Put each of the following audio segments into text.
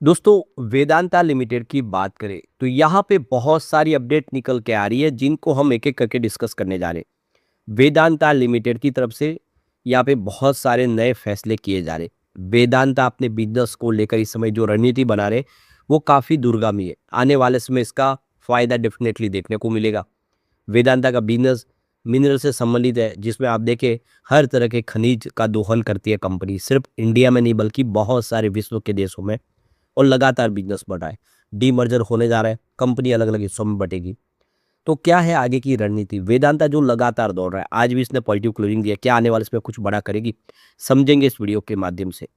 दोस्तों, वेदांता लिमिटेड की बात करें तो यहाँ पे बहुत सारी अपडेट निकल के आ रही है जिनको हम एक एक करके डिस्कस करने जा रहे हैं। वेदांता लिमिटेड की तरफ से यहाँ पे बहुत सारे नए फैसले किए जा रहे हैं। वेदांता अपने बिजनेस को लेकर इस समय जो रणनीति बना रहे वो काफ़ी दूरगामी है। आने वाले समय इसका फायदा डेफिनेटली देखने को मिलेगा। वेदांता का बिजनेस मिनरल से संबंधित है, जिसमें आप देखें हर तरह के खनिज का दोहन करती है कंपनी, सिर्फ इंडिया में नहीं बल्कि बहुत सारे विश्व के देशों में, और लगातार बिजनेस बढ़ रहा है। डीमर्जर होने जा रहा है, कंपनी अलग अलग हिस्सों में बटेगी। तो क्या है आगे की रणनीति? वेदांता जो लगातार दौड़ रहा है, आज भी इसने पॉजिटिव क्लोजिंग दिया, क्या आने वाले इसमें कुछ बड़ा करेगी? समझेंगे इस वीडियो के माध्यम से।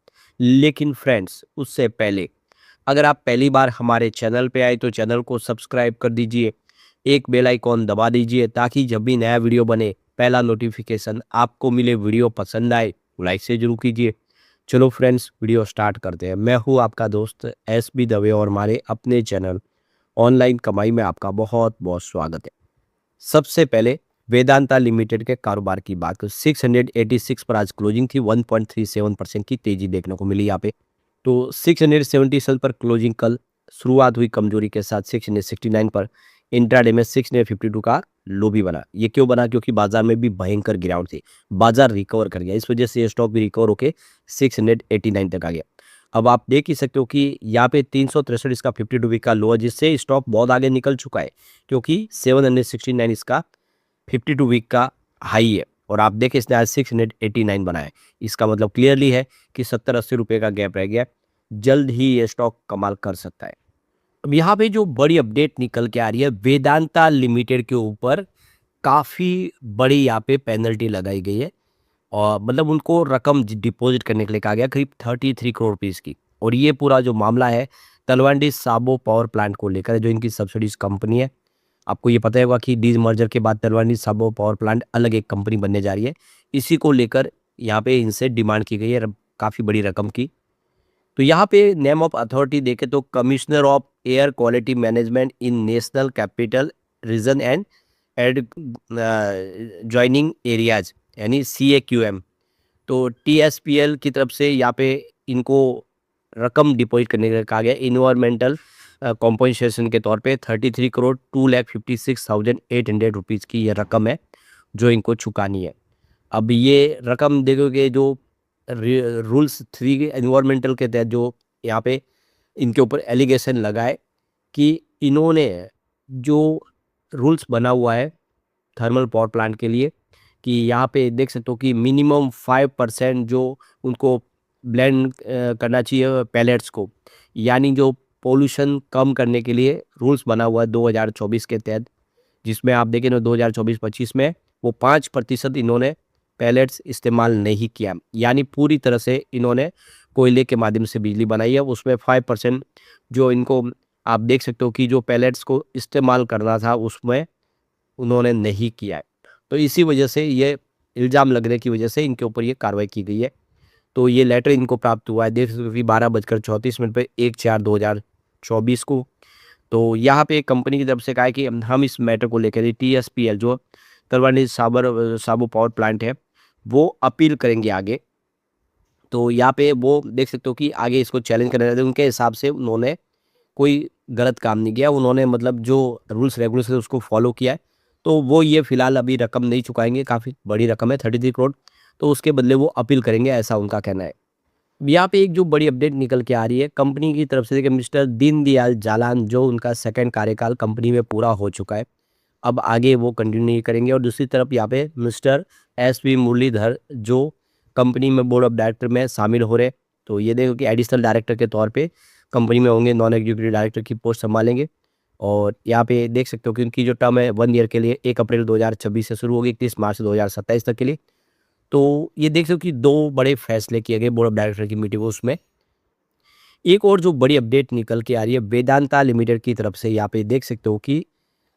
लेकिन फ्रेंड्स, उससे पहले अगर आप पहली बार हमारे चैनल पे आए तो चैनल को सब्सक्राइब कर दीजिए, एक बेल आइकॉन दबा दीजिए ताकि जब भी नया वीडियो बने पहला नोटिफिकेशन आपको मिले। वीडियो पसंद आए तो लाइक से जरूर कीजिए। चलो फ्रेंड्स, वीडियो स्टार्ट करते हैं। मैं हूँ आपका दोस्त एसबी दवे और हमारे अपने चैनल ऑनलाइन कमाई में आपका बहुत बहुत स्वागत है। सबसे पहले वेदांता लिमिटेड के कारोबार की बात करें, 686 पर आज क्लोजिंग थी, 1.37% की तेजी देखने को मिली यहाँ पे। तो 677 पर क्लोजिंग कल शुरुआत हुई कमजोरी के साथ 669 पर। इंट्राडे में 652 का लो भी बना। ये क्यों बना? क्योंकि बाजार में भी भयंकर गिरावट थी, बाजार रिकवर कर गया, इस वजह से ये स्टॉक भी रिकवर होकर 689 तक आ गया। अब आप देख ही सकते हो कि यहाँ पे 363 इसका 52 वीक का लो है, जिससे स्टॉक बहुत आगे निकल चुका है, क्योंकि 769 इसका 52 वीक का हाई है। और आप देखें इसने आज 689 बनाया है। इसका मतलब क्लियरली है कि 70-80 रुपये का गैप रह गया। जल्द ही ये स्टॉक कमाल कर सकता है। अब यहाँ पे जो बड़ी अपडेट निकल के आ रही है, वेदांता लिमिटेड के ऊपर काफ़ी बड़ी यहाँ पे पेनल्टी लगाई गई है, और मतलब उनको रकम डिपॉजिट करने के लिए कहा गया, करीब 33 करोड़ रुपीज़ की। और ये पूरा जो मामला है तलवंडी साबो पावर प्लांट को लेकर है, जो इनकी सब्सिडीज कंपनी है। आपको ये पता होगा कि डीज मर्जर के बाद तलवंडी साबो पावर प्लांट अलग एक कंपनी बनने जा रही है। इसी को लेकर यहाँ पे इनसे डिमांड की गई है काफ़ी बड़ी रकम की। तो यहाँ पे नेम ऑफ अथॉरिटी देखें तो commissioner of air quality management in national capital region and adjoining areas, यानी CAQM। तो TSPL की तरफ से यहाँ पे इनको रकम डिपॉजिट करने का कहा गया, इन्वायरमेंटल कॉम्पनसेशन के तौर पे 33 करोड़ 2,56,800 रुपीज़ की ये रकम है जो इनको चुकानी है। अब ये रकम देखोगे, जो रूल्स 3 के एनवायरमेंटल के तहत जो यहाँ पे इनके ऊपर एलिगेशन लगाए कि इन्होंने जो रूल्स बना हुआ है थर्मल पावर प्लांट के लिए, कि यहाँ पे देख सकते हो कि मिनिमम 5% जो उनको ब्लेंड करना चाहिए पैलेट्स को, यानी जो पोल्यूशन कम करने के लिए रूल्स बना हुआ है 2024 के तहत, जिसमें आप देखें ना 2024-25 में वो 5% इन्होंने पैलेट्स इस्तेमाल नहीं किया, यानी पूरी तरह से इन्होंने कोयले के माध्यम से बिजली बनाई है। उसमें 5% जो इनको आप देख सकते हो कि जो पैलेट्स को इस्तेमाल करना था उसमें उन्होंने नहीं किया है। तो इसी वजह से ये इल्ज़ाम लगने की वजह से इनके ऊपर ये कार्रवाई की गई है। तो ये लेटर इनको प्राप्त हुआ है, देख सकते हो कि 12:34 पे 1/4/2024 को। तो यहाँ पे कंपनी की तरफ से कहा है कि हम इस मैटर को लेकर TSPL जो तलवानी साबो पावर प्लांट है वो अपील करेंगे आगे। तो यहाँ पे वो देख सकते हो कि आगे इसको चैलेंज करने रहते हैं। उनके हिसाब से उन्होंने कोई गलत काम नहीं किया, उन्होंने मतलब जो रूल्स रेगुलेशन है उसको फॉलो किया है। तो वो ये फिलहाल अभी रकम नहीं चुकाएंगे, काफ़ी बड़ी रकम है 33 करोड़, तो उसके बदले वो अपील करेंगे, ऐसा उनका कहना है। यहाँ पे एक जो बड़ी अपडेट निकल के आ रही है कंपनी की तरफ से, देखिए मिस्टर दीनदयाल जालान, जो उनका सेकंड कार्यकाल कंपनी में पूरा हो चुका है, अब आगे वो कंटिन्यू नहीं करेंगे। और दूसरी तरफ यहाँ पे मिस्टर SV मुरलीधर, जो कंपनी में बोर्ड ऑफ डायरेक्टर में शामिल हो रहे, तो ये देखो कि एडिशनल डायरेक्टर के तौर पे कंपनी में होंगे, नॉन एग्जीक्यूटिव डायरेक्टर की पोस्ट संभालेंगे। और यहाँ पे देख सकते हो कि उनकी जो टर्म है 1 ईयर के लिए 1 अप्रैल 2026 से शुरू होगी 31 मार्च 2027 तक के लिए। तो ये देख सकते हो कि 2 बड़े फैसले किए गए बोर्ड ऑफ डायरेक्टर की मीटिंग, उसमें एक और जो बड़ी अपडेट निकल के आ रही है वेदांता लिमिटेड की तरफ से, यहाँ पे देख सकते हो कि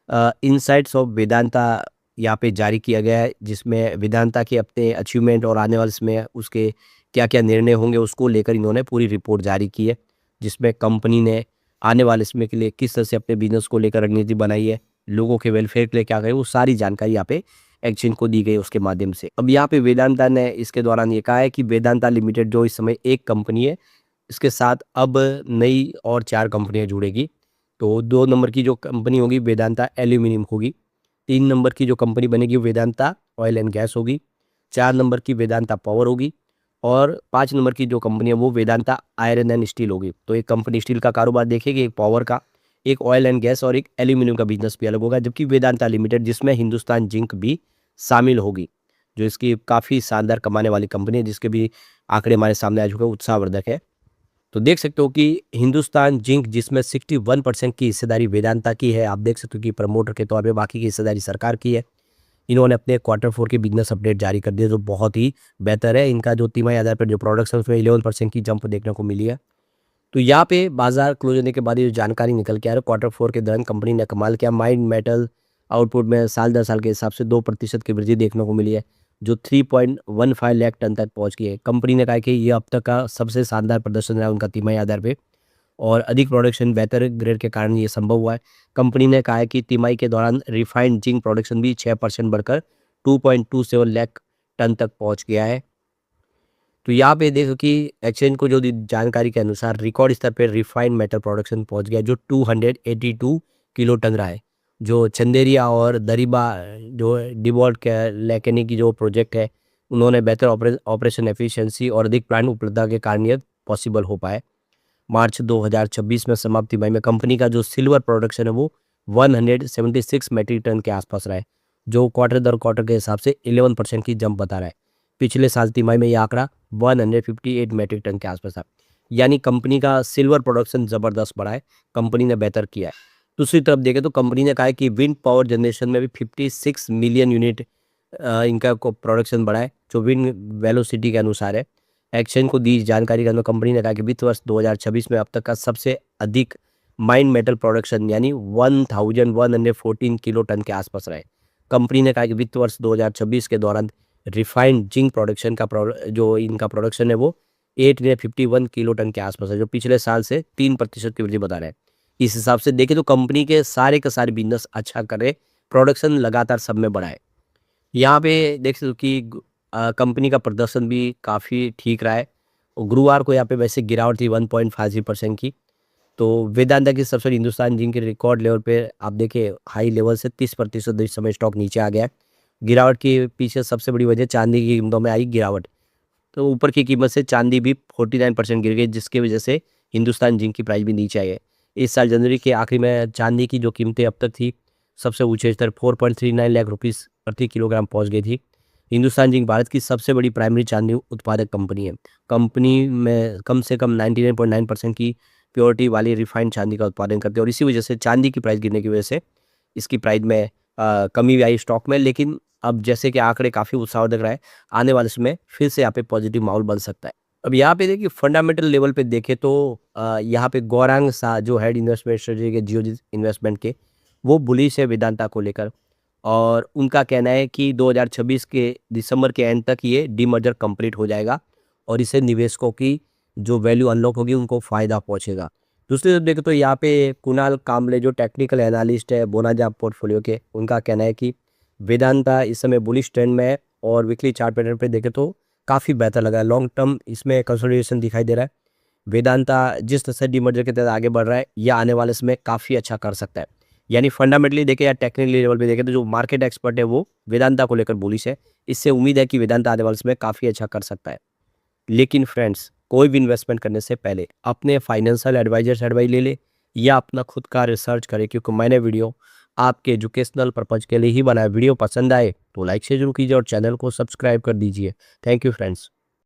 इनसाइट्स ऑफ वेदांता यहाँ पे जारी किया गया है, जिसमें वेदांता के अपने अचीवमेंट और आने वाले समय उसके क्या क्या निर्णय होंगे उसको लेकर इन्होंने पूरी रिपोर्ट जारी की है, जिसमें कंपनी ने आने वाले समय के लिए किस तरह से अपने बिजनेस को लेकर रणनीति बनाई है, लोगों के वेलफेयर के लिए क्या करे, वो सारी जानकारी यहाँ पे एक्सचेंज को दी गई उसके माध्यम से। अब यहाँ पे वेदांता ने इसके दौरान ये कहा है कि वेदांता लिमिटेड जो इस समय एक कंपनी है इसके साथ अब नई और 4 कंपनियाँ जुड़ेगी। तो 2 नंबर की जो कंपनी होगी वेदांता एल्यूमीनियम होगी, 3 नंबर की जो कंपनी बनेगी वेदांता ऑयल एंड गैस होगी, 4 नंबर की वेदांता पावर होगी और 5 नंबर की जो कंपनी है वो वेदांता आयरन एंड स्टील होगी। तो एक कंपनी स्टील का कारोबार देखेगी, एक पावर का, एक ऑयल एंड गैस और एक एल्यूमीनियम का बिजनेस भी अलग होगा, जबकि वेदांता लिमिटेड जिसमें हिंदुस्तान जिंक भी शामिल होगी, जो इसकी काफ़ी शानदार कमाने वाली कंपनी है, जिसके भी आंकड़े हमारे सामने आ चुके हैं, उत्साहवर्धक है। तो देख सकते हो कि हिंदुस्तान जिंक जिसमें 61% की हिस्सेदारी वेदांता की है, आप देख सकते हो कि प्रमोटर के तौर पे बाकी की हिस्सेदारी सरकार की है। इन्होंने अपने क्वार्टर 4 के बिजनेस अपडेट जारी कर दिए जो बहुत ही बेहतर है। इनका जो तिमाही आधार पर जो प्रोडक्ट्स है उसमें 11% की जंप देखने को मिली है। तो यहाँ पे बाजार क्लोज होने के बाद ये जो जानकारी निकल के आ रही है, क्वार्टर 4 के दौरान कंपनी ने कमाल किया। माइंड मेटल आउटपुट में साल दर साल के हिसाब से 2% की वृद्धि देखने को मिली है, जो 3.15 लाख टन तक पहुंच गई है। कंपनी ने कहा कि ये अब तक का सबसे शानदार प्रदर्शन रहा उनका तिमाही आधार पे और अधिक प्रोडक्शन बेहतर ग्रेड के कारण ये संभव हुआ है। कंपनी ने कहा है कि तिमाही के दौरान रिफाइंड जिंक प्रोडक्शन भी 6% बढ़कर 2.27 लाख टन तक पहुंच गया है। तो यहाँ पे देखो कि एक्सचेंज को जो जानकारी के अनुसार रिकॉर्ड स्तर पर रिफाइंड मेटल प्रोडक्शन पहुंच गया, जो 282 किलो टन रहा है। जो चंदेरिया और दरिबा जो डिबॉल्ट के लेकेनी की जो प्रोजेक्ट है, उन्होंने बेहतर ऑपरेशन एफिशिएंसी और अधिक प्लांट उपलब्धता के कारण ये पॉसिबल हो पाए। मार्च 2026 में समाप्ति तिमाही में कंपनी का जो सिल्वर प्रोडक्शन है वो 176 मेट्रिक टन के आसपास रहा है, जो क्वार्टर दर क्वार्टर के हिसाब से 11% की जंप बता रहा है। पिछले साल तिमाही में यह आंकड़ा 158 मेट्रिक टन के आसपास था। यानी कंपनी का सिल्वर प्रोडक्शन ज़बरदस्त बढ़ा है, कंपनी ने बेहतर किया है। दूसरी तरफ देखें तो कंपनी ने कहा है कि विंड पावर जनरेशन में भी 56 मिलियन यूनिट इनका प्रोडक्शन बढ़ा है, जो विंड वेलोसिटी के अनुसार है। एक्सचेंज को दी जानकारी के अंदर कंपनी ने कहा कि वित्त वर्ष 2026 में अब तक का सबसे अधिक माइंड मेटल प्रोडक्शन यानी 1114 किलो टन के आसपास रहा है। कंपनी ने कहा कि वित्त वर्ष 2026 के दौरान रिफाइंड जिंक प्रोडक्शन का जो इनका प्रोडक्शन है वो 851 किलो टन के आसपास है, जो पिछले साल से 3% की वृद्धि बता रहा है। इस हिसाब से देखें तो कंपनी के सारे बिजनेस अच्छा कर रहे, प्रोडक्शन लगातार सब में बढ़ा है। यहाँ पे देख सकते हो कि कंपनी का प्रदर्शन भी काफ़ी ठीक रहा है और गुरुवार को यहाँ पे वैसे गिरावट थी 1.53% की। तो वेदांता की सबसे हिंदुस्तान जिंक के रिकॉर्ड लेवल पे आप देखें हाई लेवल से 30% इस समय स्टॉक नीचे आ गया है। गिरावट के पीछे सबसे बड़ी वजह चांदी की कीमतों में आई गिरावट। तो ऊपर की कीमत से चांदी भी 49% गिर गई, जिसकी वजह से हिंदुस्तान जिंक की प्राइस भी नीचे आई है। इस साल जनवरी के आखिरी में चांदी की जो कीमतें अब तक थी सबसे ऊंचे स्तर 4.39 लाख रुपीस प्रति किलोग्राम पहुंच गई थी। हिंदुस्तान जिंक भारत की सबसे बड़ी प्राइमरी चांदी उत्पादक कंपनी है। कंपनी में कम से कम 99.9% की प्योरिटी वाली रिफाइंड चांदी का उत्पादन करते हैं और इसी वजह से चांदी की प्राइस गिरने की वजह से इसकी प्राइस में कमी भी आई स्टॉक में। लेकिन अब जैसे कि आंकड़े काफ़ी उत्साहवर्धक रहा है, आने वाले समय फिर से यहाँ पे पॉजिटिव माहौल बन सकता है। अब यहाँ पे देखिए फंडामेंटल लेवल पे देखें तो यहाँ पे गौरांग शाह जो हेड इन्वेस्टमेंट स्ट्रेटजी के जियोजित इन्वेस्टमेंट के, वो बुलिश है वेदांता को लेकर और उनका कहना है कि 2026 के दिसंबर के एंड तक ये डीमर्जर कंप्लीट हो जाएगा और इससे निवेशकों की जो वैल्यू अनलॉक होगी उनको फ़ायदा पहुंचेगा। दूसरी तरफ देखें तो यहाँ पे कुणाल कामले जो टेक्निकल एनालिस्ट है बोनाजा पोर्टफोलियो के, उनका कहना है कि वेदांता इस समय बुलिश ट्रेंड में है और वीकली चार्ट पैटर्न पे देखें तो काफ़ी बेहतर लगा है। लॉन्ग टर्म इसमें कंसोलिडेशन दिखाई दे रहा है। वेदांता जिस तरह से डीमर्जर के तहत आगे बढ़ रहा है यह आने वाले समय काफ़ी अच्छा कर सकता है। यानी फंडामेंटली देखें या टेक्निकली लेवल पे देखें तो जो मार्केट एक्सपर्ट है वो वेदांता को लेकर बुलिश है। इससे उम्मीद है कि वेदांता आने वाले समय काफ़ी अच्छा कर सकता है। लेकिन फ्रेंड्स, कोई भी इन्वेस्टमेंट करने से पहले अपने फाइनेंशियल एडवाइजर से एडवाइस ले ले या अपना खुद का रिसर्च करें, क्योंकि मैंने वीडियो आपके एजुकेशनल पर्पज़ के लिए ही बनाया। वीडियो पसंद आए तो लाइक से जरूर कीजिए और चैनल को सब्सक्राइब कर दीजिए। Thank you friends.